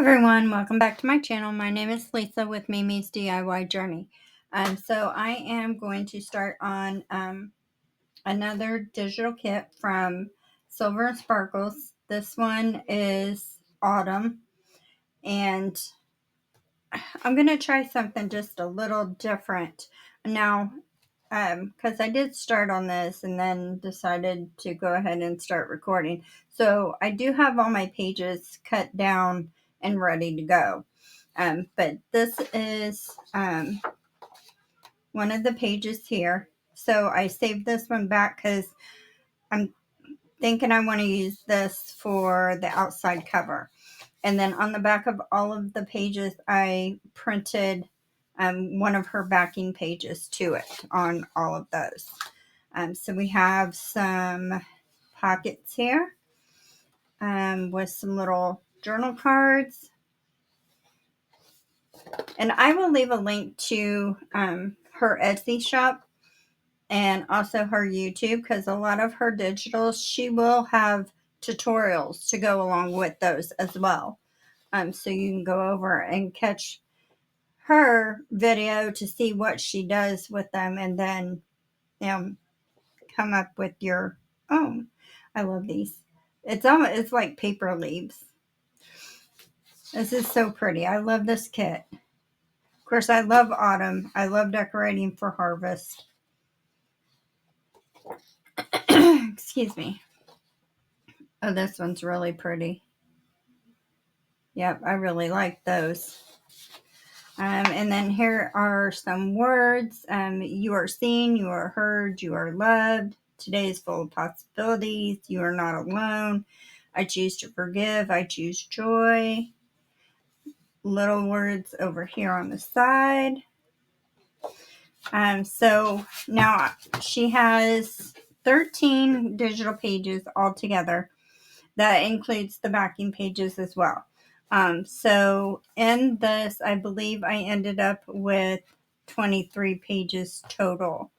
everyone, welcome back to my channel. My name is Lisa with Mimi's DIY Journey. So I am going to start on another digital kit from Silver and Sparkles. This one is Autumn, and I'm going to try something just a little different. Now, because I did start on this and then decided to go ahead and start recording. So I do have all my pages cut down and ready to go. But this is one of the pages here. So I saved this one back because I'm thinking I want to use this for the outside cover. And then on the back of all of the pages, I printed one of her backing pages to it on all of those. So we have some pockets here with some little journal cards. And I will leave a link to her Etsy shop and also her YouTube, because a lot of her digitals, she will have tutorials to go along with those as well. So you can go over and catch her video to see what she does with them, and then come up with your own. I love these. It's like paper leaves. This is so pretty. I love this kit. Of course, I love autumn. I love decorating for harvest. Excuse me. Oh, this one's really pretty. Yep, I really like those. And then here are some words. You are seen, you are heard, you are loved. Today is full of possibilities. You are not alone. I choose to forgive. I choose joy. Little words over here on the side. So now she has 13 digital pages altogether. That includes the backing pages as well. So in this, I believe I ended up with 23 pages total.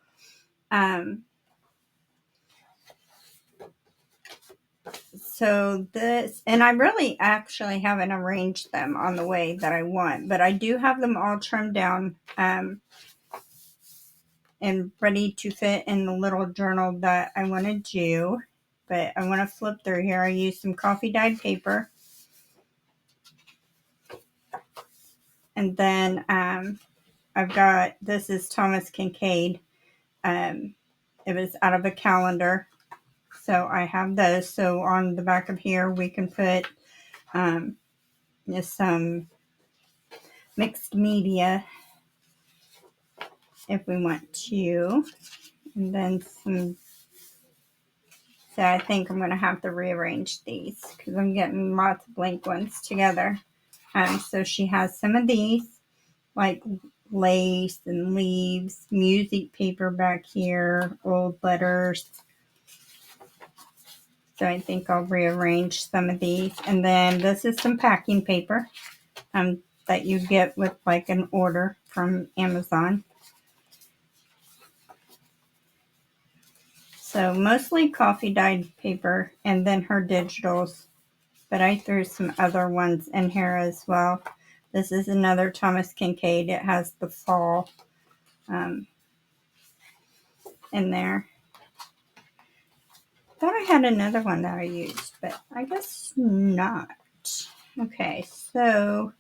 So this, and I really actually haven't arranged them on the way that I want, but I do have them all trimmed down and ready to fit in the little journal that I want to do. But I want to flip through here. I used some coffee dyed paper. And then I've got, this is Thomas Kincaid. It was out of a calendar. So I have those. So on the back of here, we can put just some mixed media if we want to. And then some, so I think I'm going to have to rearrange these because I'm getting lots of blank ones together. So she has some of these, like lace and leaves, music paper back here, old letters. So I think I'll rearrange some of these. And then this is some packing paper that you get with like an order from Amazon. So mostly coffee dyed paper and then her digitals. But I threw some other ones in here as well. This is another Thomas Kincaid. It has the fall in there. Thought I had another one that I used, but I guess not. Okay, so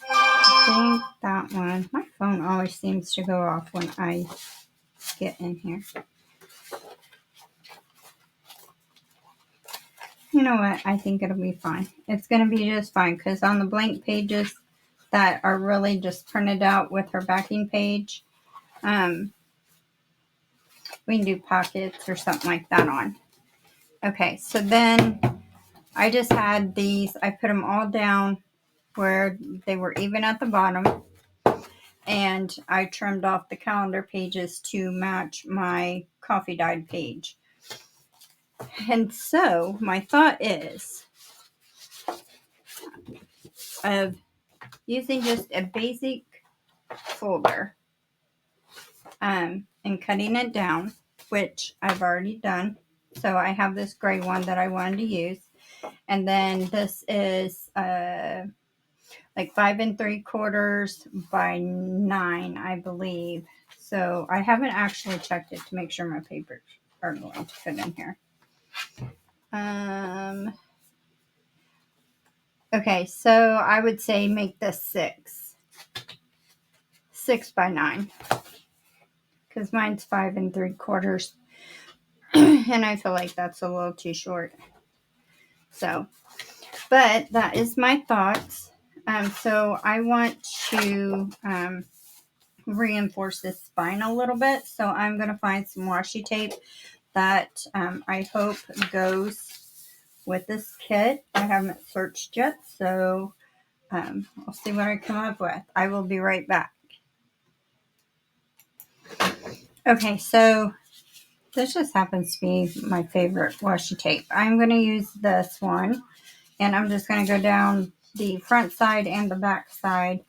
I think that one. My phone always seems to go off when I get in here. You know what? I think it'll be fine. It's going to be just fine because on the blank pages that are really just printed out with her backing page, we can do pockets or something like that on. Okay, so then I just had these, I put them all down where they were even at the bottom, and I trimmed off the calendar pages to match my coffee dyed page. And so my thought is of using just a basic folder and cutting it down, which I've already done. So I have this gray one that I wanted to use. And then this is like 5 3/4 by 9, I believe. So I haven't actually checked it to make sure my papers are going to fit in here. Okay, so I would say make this 6 by 9, because mine's 5 3/4, and I feel like that's a little too short. So, but that is my thoughts. So I want to reinforce this spine a little bit. So I'm going to find some washi tape that I hope goes with this kit. I haven't searched yet, so I'll see what I come up with. I will be right back. Okay, so this just happens to be my favorite washi tape. I'm going to use this one, and I'm just going to go down the front side and the back side.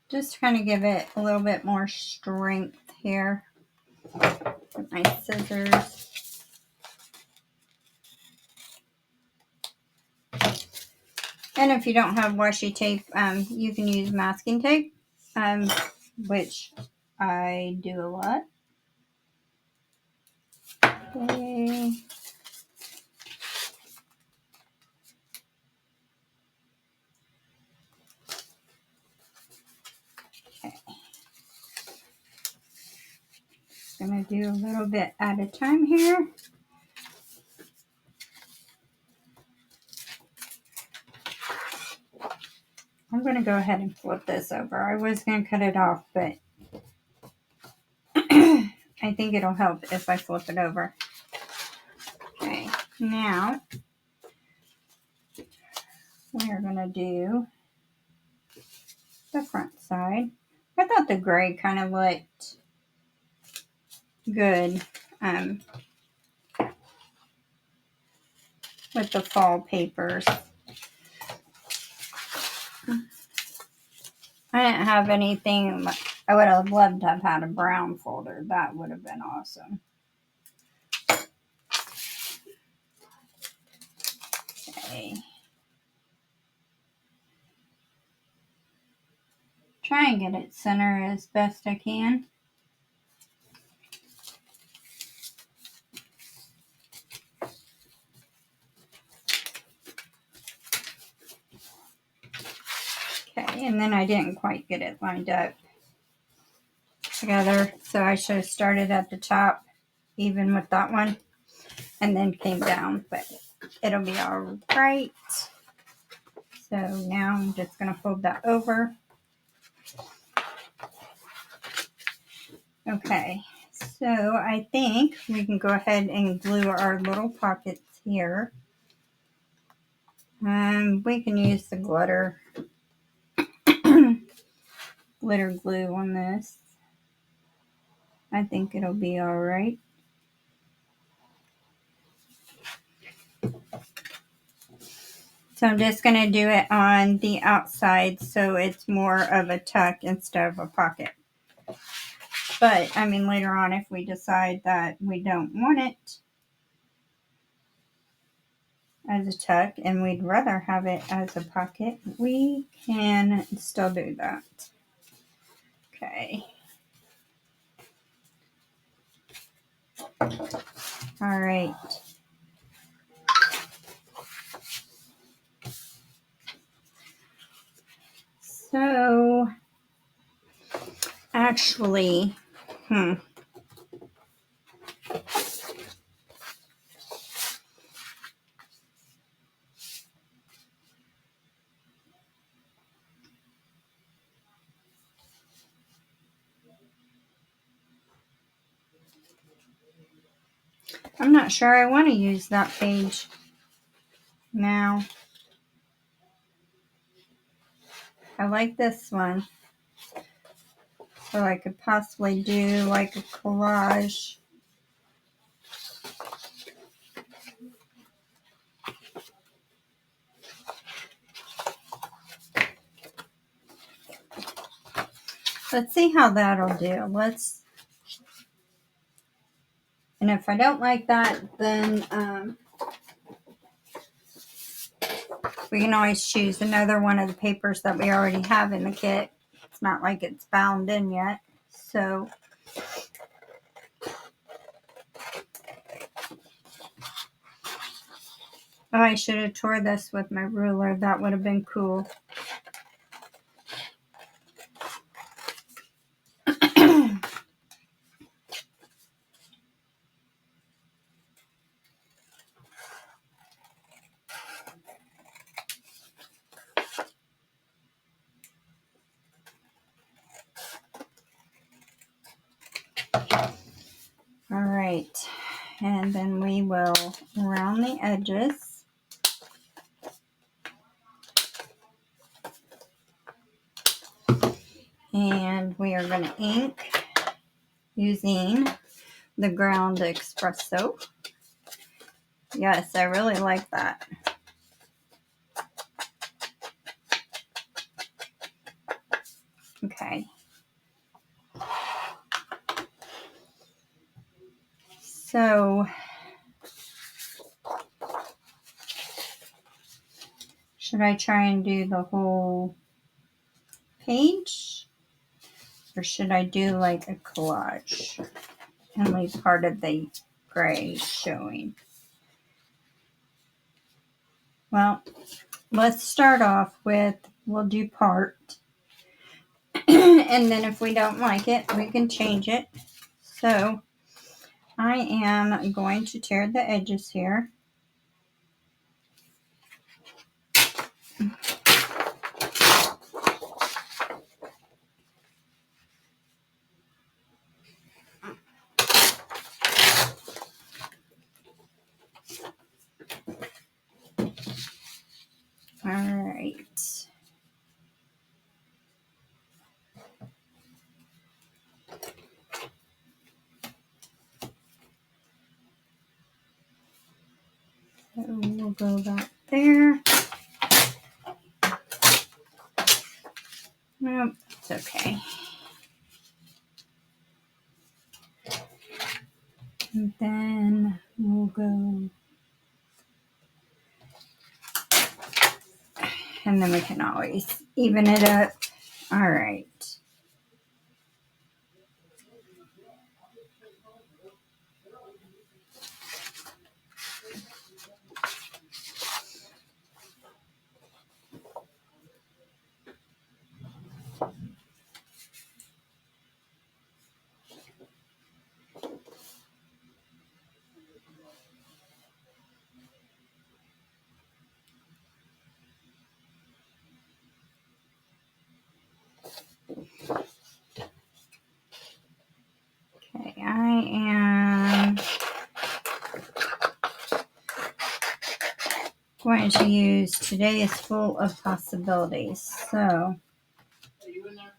Just trying to give it a little bit more strength here with my scissors. And if you don't have washi tape, you can use masking tape, which I do a lot. Okay. Gonna do a little bit at a time here. I'm gonna go ahead and flip this over. I was gonna cut it off, but I think it'll help if I flip it over. Okay, now we're gonna do the front side. I thought the gray kind of looked good with the fall papers. I didn't have anything. I would have loved to have had a brown folder. That would have been awesome. Okay. Try and get it center as best I can. Okay, and then I didn't quite get it lined up together, so I should have started at the top, even with that one, and then came down, but it'll be all right. So now I'm just going to fold that over. Okay, so I think we can go ahead and glue our little pockets here. We can use the glitter glue on this. I think it'll be all right. So I'm just going to do it on the outside so it's more of a tuck instead of a pocket. But, I mean, later on, if we decide that we don't want it as a tuck and we'd rather have it as a pocket, we can still do that. Okay. All right. So, actually, I'm not sure I want to use that page now. I like this one. So I could possibly do like a collage. Let's see how that'll do. And if I don't like that, then we can always choose another one of the papers that we already have in the kit. It's not like it's bound in yet. So, oh, I should have tore this with my ruler. That would have been cool. All right. And then we will round the edges. And we are going to ink using the ground espresso. Yes, I really like that. Okay. So, should I try and do the whole page? Or should I do like a collage and leave part of the gray showing? Well, let's start off with, we'll do part. And then if we don't like it, we can change it. So I am going to tear the edges here. All right. So we'll go back there. Nope, it's okay. And then we'll go, and then we can always even it up. All right. Okay, I am going to use Today is Full of Possibilities. So, Are you in there?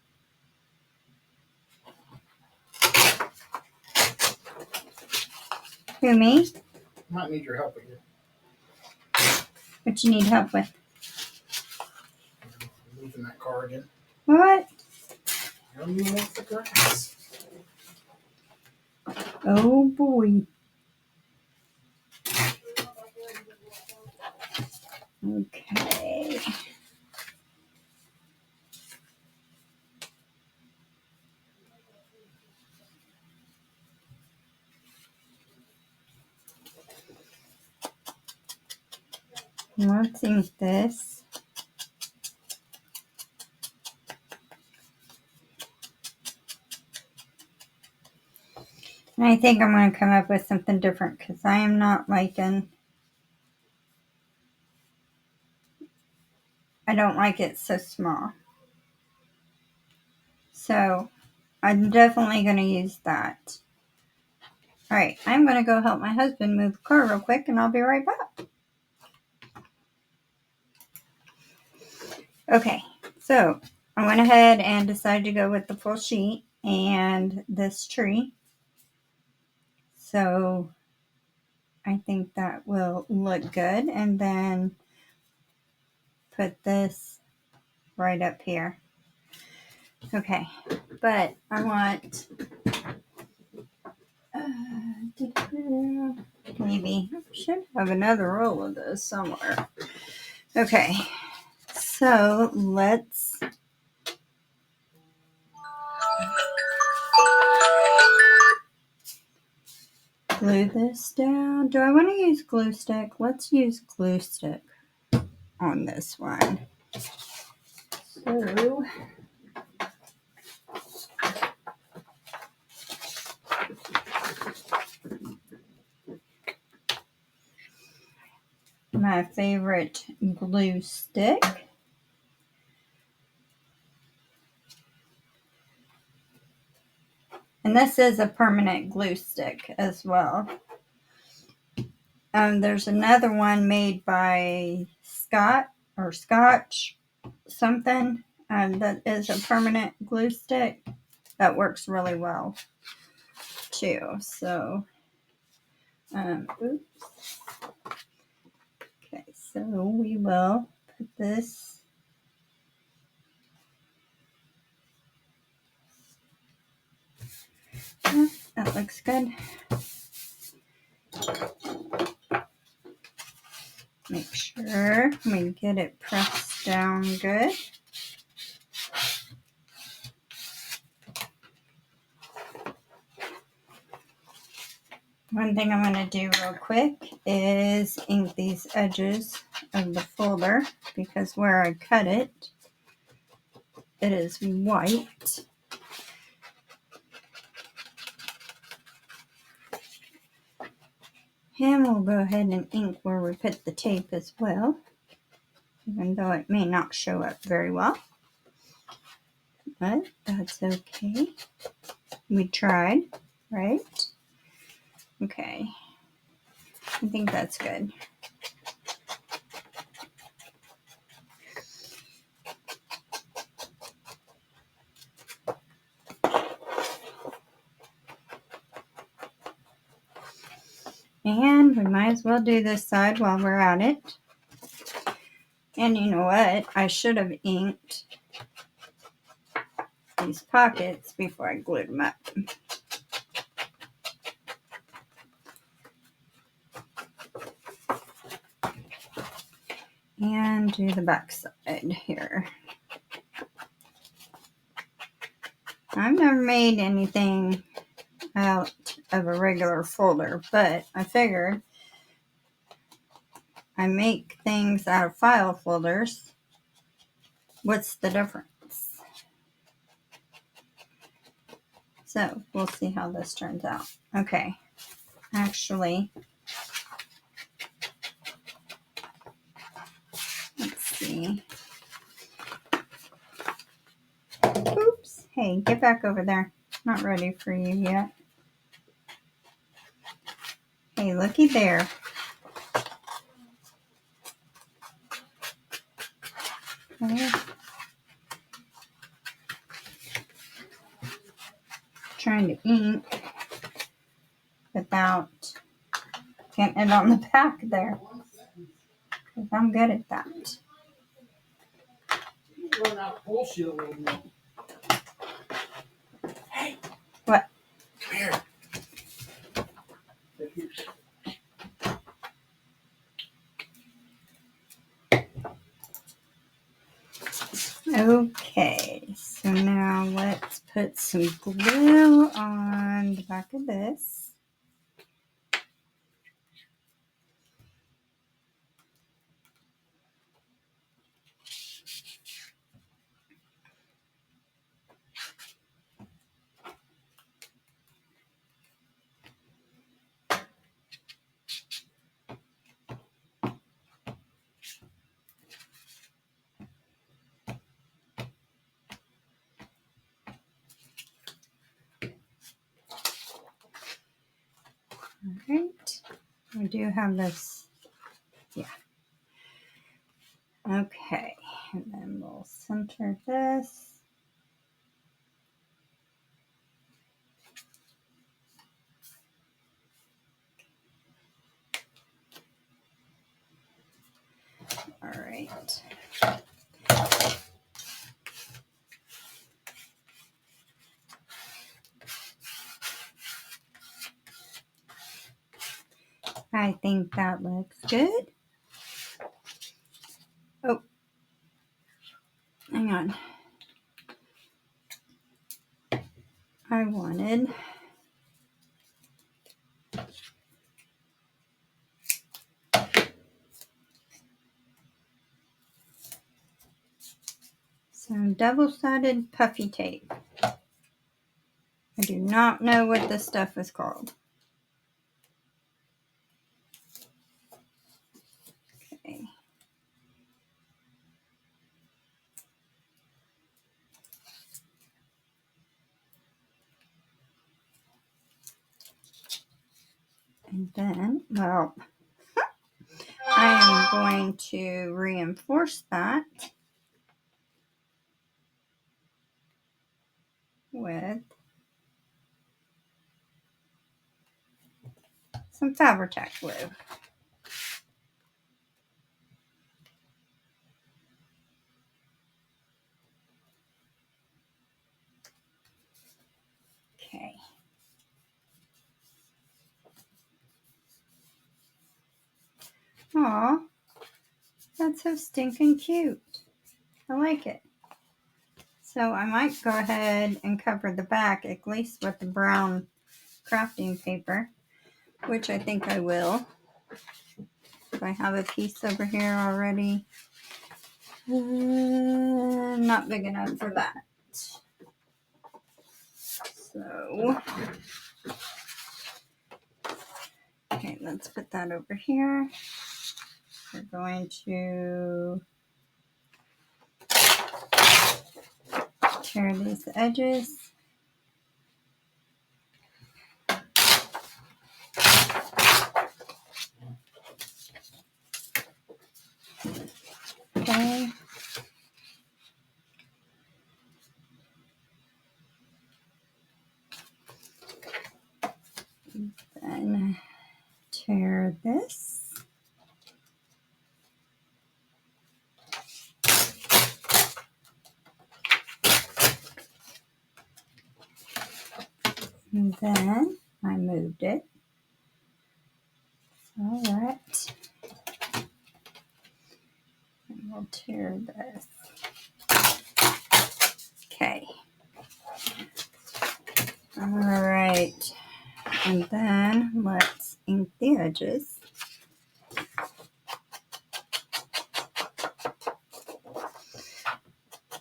who, me? Might need your help again. What you need help with? Moving that car again. What? You don't even want the grass. Oh boy. Okay. Let's ink this. And I think I'm going to come up with something different because I am not liking, I don't like it so small. So I'm definitely going to use that. All right, I'm going to go help my husband move the car real quick and I'll be right back. Okay, so I went ahead and decided to go with the full sheet and this tree. So I think that will look good. And then put this right up here. Okay, but I want maybe I should have another roll of this somewhere. Okay, so let's glue this down. Do I want to use glue stick? Let's use glue stick on this one. So my favorite glue stick. And this is a permanent glue stick as well. There's another one made by Scotch something that is a permanent glue stick that works really well too. So, oops. Okay, so we will put this. Oh, that looks good. Make sure we get it pressed down good. One thing I'm going to do real quick is ink these edges of the folder because where I cut it, it is white. And we'll go ahead and ink where we put the tape as well, even though it may not show up very well. But that's okay. We tried, right? Okay. I think that's good. And we might as well do this side while we're at it. And you know what? I should have inked these pockets before I glued them up. And do the back side here. I've never made anything out of a regular folder, but I figured I make things out of file folders. What's the difference? So we'll see how this turns out. Okay, actually, let's see. Oops, hey, get back over there. Not ready for you yet. Hey, looky there. Okay. Trying to ink without getting it on the back there. Because I'm good at that. You run out of bullshit a little bit. Hey. What? Come here. Okay, so now let's put some glue on the back of this. All right, I do have this, yeah. Okay, and then we'll center this. All right. I think that looks good. Oh, hang on. I wanted some double-sided puffy tape. I do not know what this stuff is called. Okay. And then, well, I am going to reinforce that with some Fabri-Tac glue. Okay. Aw, that's so stinking cute. I like it. So I might go ahead and cover the back, at least with the brown crafting paper, which I think I will. If I have a piece over here already. Not big enough for that. So, okay, let's put that over here. We're going to tear these edges. Okay. Then tear this. And then I moved it. All right. And we'll tear this. Okay. All right. And then let's ink the edges.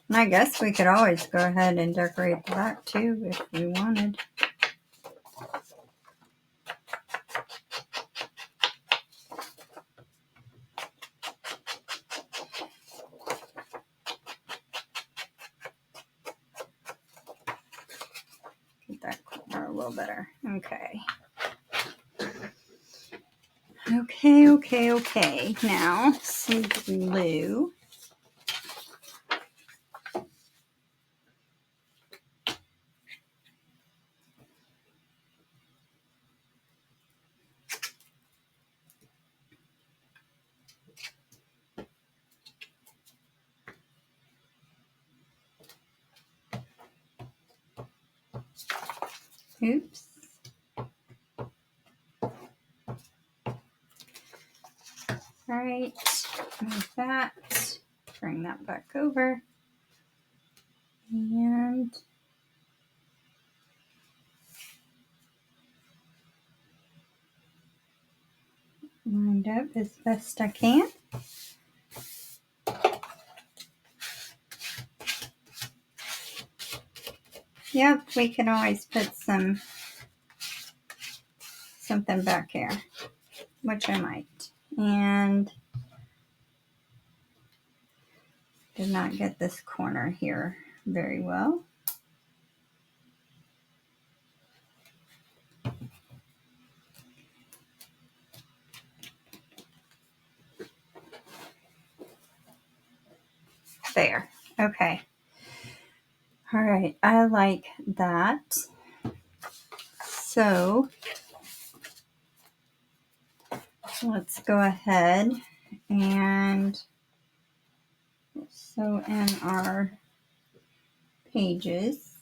And I guess we could always go ahead and decorate the back too if we wanted. Get that corner a little better. Okay. Okay. Now, some glue. Oops. All right, move that. Bring that back over. And lined up as best I can. Yep, we can always put something back here, which I might. And did not get this corner here very well. There. Okay. All right. I like that. So let's go ahead and sew in our pages.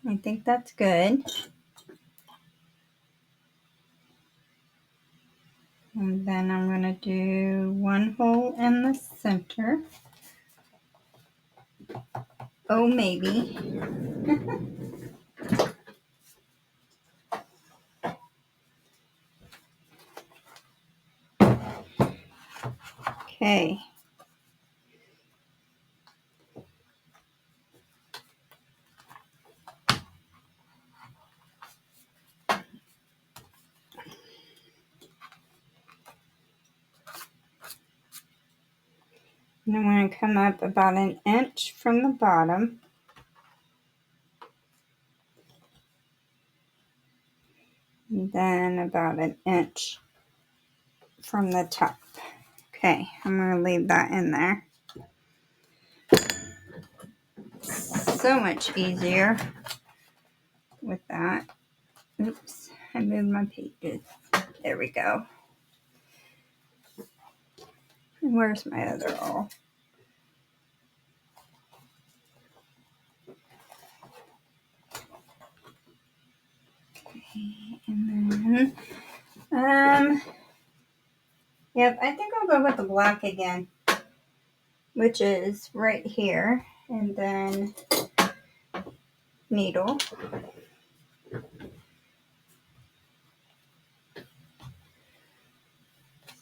I think that's good. And then I'm going to do one hole in the center. Oh, maybe. Okay. And I'm going to come up about an inch from the bottom. And then about an inch from the top. Okay, I'm going to leave that in there. So much easier with that. Oops, I moved my pages. There we go. And where's my other roll? Okay, and then, yep, I think I'll go with the black again, which is right here, and then needle.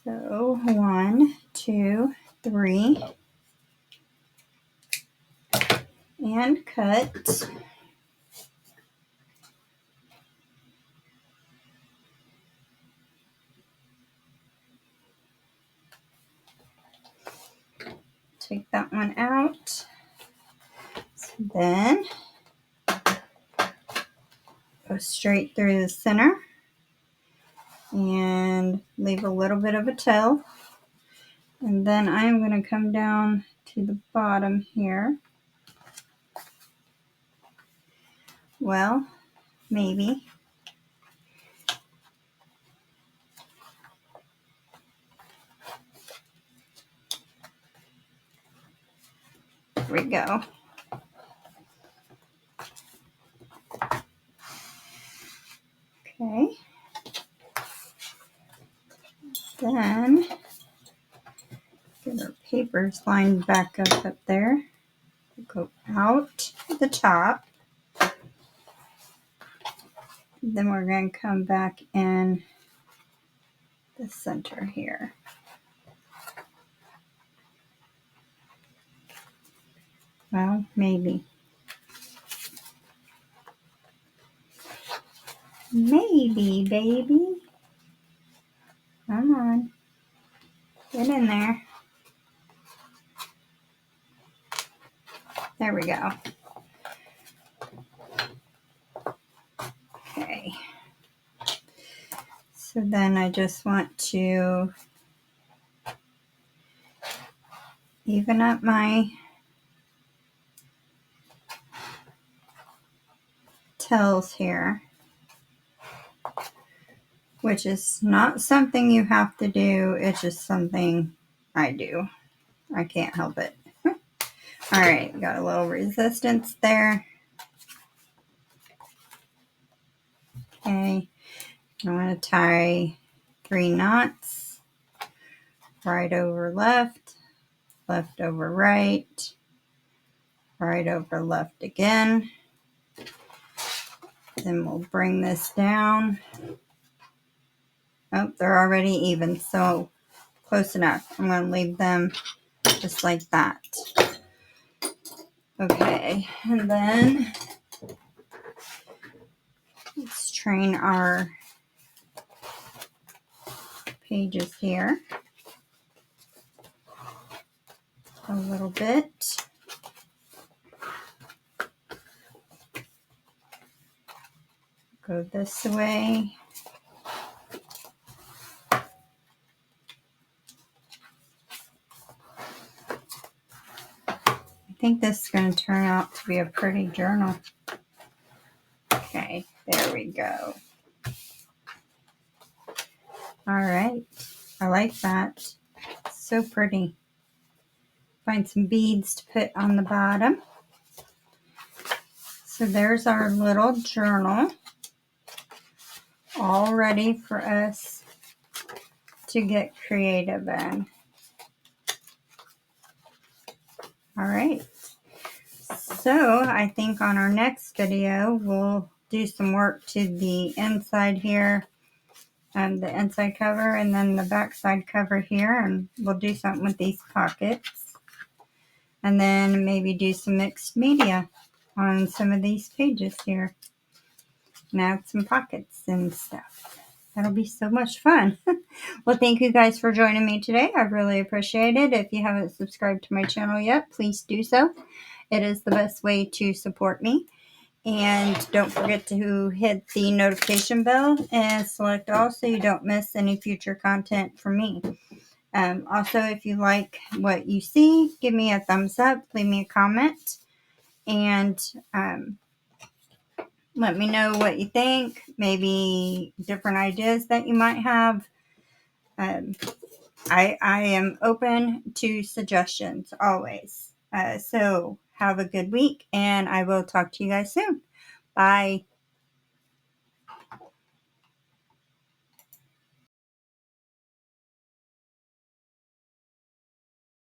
So 1, 2, 3, and cut. Take that one out. So then go straight through the center and leave a little bit of a tail. And then I'm going to come down to the bottom here. Well, maybe. There we go. Okay. Then get our papers lined back up there. Go out the top. Then we're going to come back in the center here. Well, maybe. Maybe, baby. Come on. Get in there. There we go. Okay. So then I just want to even up my tails here, which is not something you have to do. It's just something I do. I can't help it. All right, got a little resistance there. Okay, I want to tie 3 knots. Right over left, left over right, right over left again. Then we'll bring this down. Oh, they're already even, so close enough. I'm going to leave them just like that. Okay, and then let's train our pages here a little bit. Go this way. I think this is going to turn out to be a pretty journal. Okay, there we go. All right, I like that. So pretty. Find some beads to put on the bottom. So there's our little journal, all ready for us to get creative in. All right. So I think on our next video, we'll do some work to the inside here, the inside cover, and then the back side cover here, and we'll do something with these pockets. And then maybe do some mixed media on some of these pages here. And add some pockets and stuff. That'll be so much fun. Well, thank you guys for joining me today. I really appreciate it. If you haven't subscribed to my channel yet, please do so. It is the best way to support me. And don't forget to hit the notification bell and select all so you don't miss any future content from me. Also, if you like what you see, give me a thumbs up, leave me a comment, and let me know what you think, maybe different ideas that you might have. I am open to suggestions always. So have a good week, and I will talk to you guys soon. Bye.